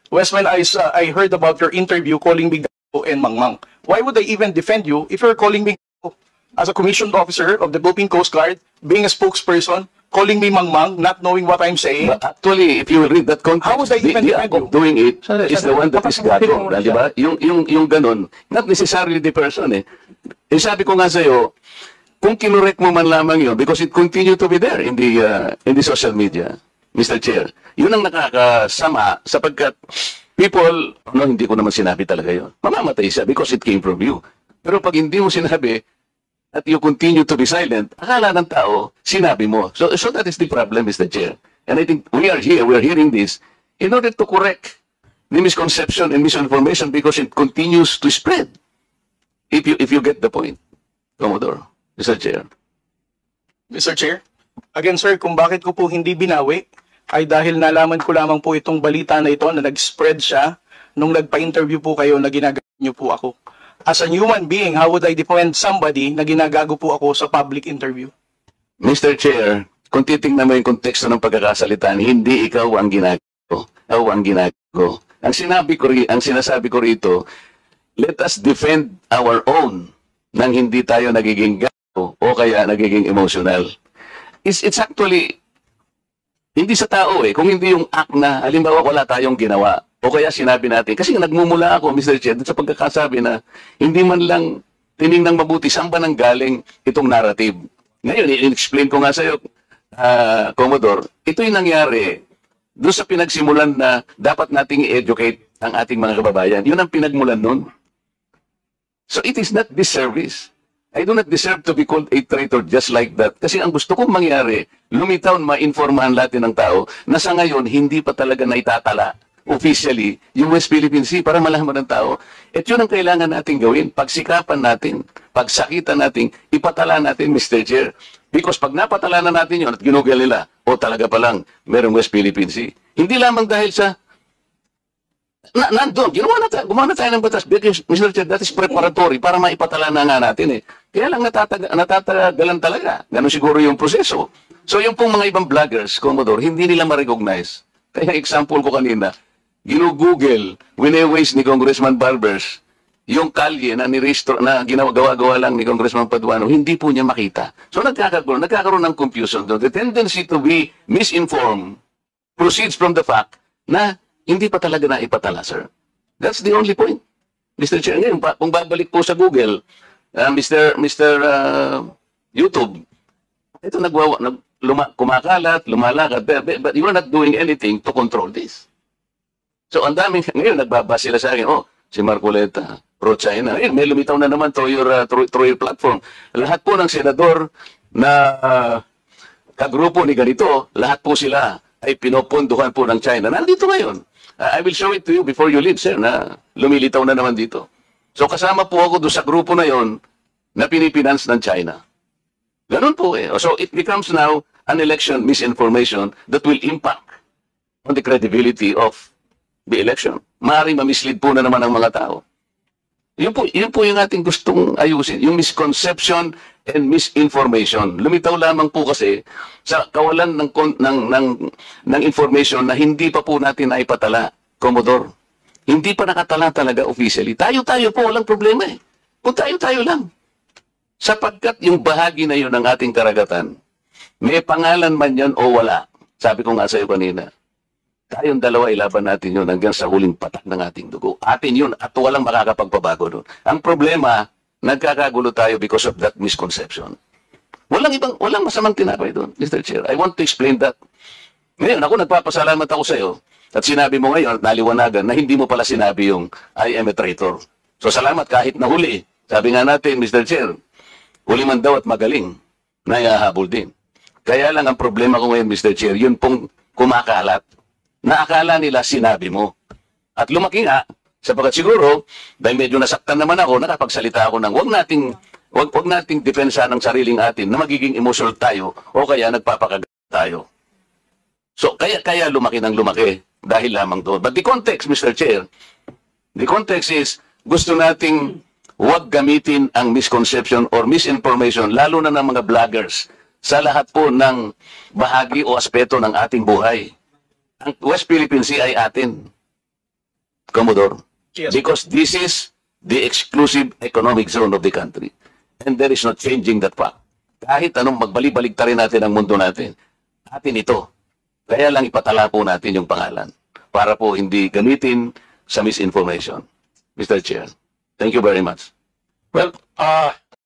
was when I heard about your interview calling me Gago and Mangmang. Why would I even defend you if you're calling me Gago? As a commissioned officer of the Philippine Coast Guard, being a spokesperson, calling me Mangmang, not knowing what I'm saying? But actually, if you read that context, how would I even the defend act of you? doing it is the one that is gago. Di ba? Yung ganun, not necessarily the person eh. Eh sabi ko nga sa'yo, kung kinurek mo man lamang yun, because it continue to be there in the social media, Mr. Chair, yun ang nakakasama sapagkat people, no, hindi ko naman sinabi talaga yun. Mamamatay siya because it came from you. Pero pag hindi mo sinabi, at you continue to be silent, akala ng tao, sinabi mo. So that is the problem, Mr. Chair. And I think we are hearing this in order to correct the misconception and misinformation because it continues to spread. If you get the point, Commodore, Mr. Chair. Mr. Chair, again sir, kung bakit ko po hindi binawi, ay dahil nalaman ko lamang po itong balita na ito na nag-spread siya nung nagpa-interview po kayo na ginagawa niyo po ako. As a human being, how would I defend somebody na ginagago po ako sa public interview? Mr. Chair, kung titingnan mo yung konteksto ng pagkakasalitaan, hindi ikaw ang ginagago. Ako ang ginagago. Ang sinasabi ko rito, let us defend our own nang hindi tayo nagiging gago o kaya nagiging emotional. It's actually, hindi sa tao eh, kung hindi yung act na, halimbawa wala tayong ginawa. O kaya sinabi natin, kasi nagmumula ako, Mr. Chair, sa pagkakasabi na hindi man lang tiningnang mabuti, saan ba nang galing itong narrative? Ngayon, i-explain ko nga sa'yo, Commodore, ito yung nangyari doon sa pinagsimulan na dapat nating i-educate ang ating mga kababayan. Yun ang pinagmulan nun. So it is not disservice. I do not deserve to be called a traitor just like that. Kasi ang gusto kong mangyari, lumitaw, ma-informahan natin ng tao na sa ngayon, hindi pa talaga naitatala officially yung West Philippine Sea para malaman ng tao. At yun ang kailangan natin gawin. Pagsikapan natin, pagsakitan natin, ipatala natin, Mr. Chair. Because pag napatala na natin yun at ginugel nila, o talaga palang merong West Philippine Sea. Hindi lamang dahil sa nandun, gumawa na tayo ng batas. Because, Mr. Chair, that is preparatory para maipatala na nga natin eh. Kaya lang natatagalan talaga. Ganun siguro yung proseso. So yung pong mga ibang vloggers, Commodore, hindi nila ma-recognize. Kaya example ko kanina, ginugoogle, wine-waste ni Congressman Barbers, yung kalye na nirestro na gawa lang ni Congressman Paduano, hindi po niya makita. So nagkakaroon ng confusion. The tendency to be misinformed proceeds from the fact na hindi pa talaga naipatala, sir. That's the only point. Mr. Chair, ngayon, kung babalik po sa Google, Mr. YouTube, ito kumakalat, lumalakad, but you are not doing anything to control this. So, ang daming, ngayon, nagbabasa sila sa akin, oh, si Marcoleta, pro-China. Ayun, may lumitaw na naman through your platform. Lahat po ng senador na kagrupo ni ganito, lahat po sila ay pinoponduhan po ng China. Nandito ngayon. I will show it to you before you leave, sir, na lumilitaw na naman dito. So, kasama po ako doon sa grupo na yon na pinipinance ng China. Ganun po eh. So, it becomes now an election misinformation that will impact on the credibility of the election. Maaaring mamislead po na naman ang mga tao. Yun po yung ating gustong ayusin, yung misconception and misinformation. Lumitaw lamang po kasi sa kawalan ng information na hindi pa po natin naipatala, Commodore. Hindi pa nakatala talaga officially. Tayo-tayo po, walang problema eh. Kung tayo-tayo lang. Sapagkat yung bahagi na yun ng ating karagatan, may pangalan man yan o wala. Sabi ko nga sa iyo kanina, tayong dalawa ilaban natin yun hanggang sa huling patak ng ating dugo. Atin yun at walang makakapagpabago doon. Ang problema, nagkakagulo tayo because of that misconception. Walang masamang tinapay doon, Mr. Chair. I want to explain that. Ngayon, ako nagpapasalamat ako sa iyo at sinabi mo ngayon, naliwanagan, na hindi mo pala sinabi yung I am a traitor. So salamat kahit nahuli. Sabi nga natin, Mr. Chair, huli man daw at magaling, nayahabol din. Kaya lang ang problema ko ngayon, Mr. Chair, yun pong kumakalat na akala nila sinabi mo. At lumaki nga, sapagkat siguro, dahil medyo nasaktan naman ako, nakapagsalita ako ng wag nating depensa ng sariling atin na magiging emotional tayo o kaya nagpapakagat tayo. So, kaya lumaki ng lumaki dahil lamang doon. But the context, Mr. Chair, the context is, gusto nating wag gamitin ang misconception or misinformation, lalo na ng mga vloggers, sa lahat po ng bahagi o aspeto ng ating buhay. Ang West Philippine Sea ay atin. Commodore. Yes. Because this is the exclusive economic zone of the country. And there is no changing that fact. Kahit anong magbalik-baliktarin natin ang mundo natin, atin ito. Kaya lang ipatala po natin yung pangalan para po hindi gamitin sa misinformation. Mr. Chair, thank you very much. Well,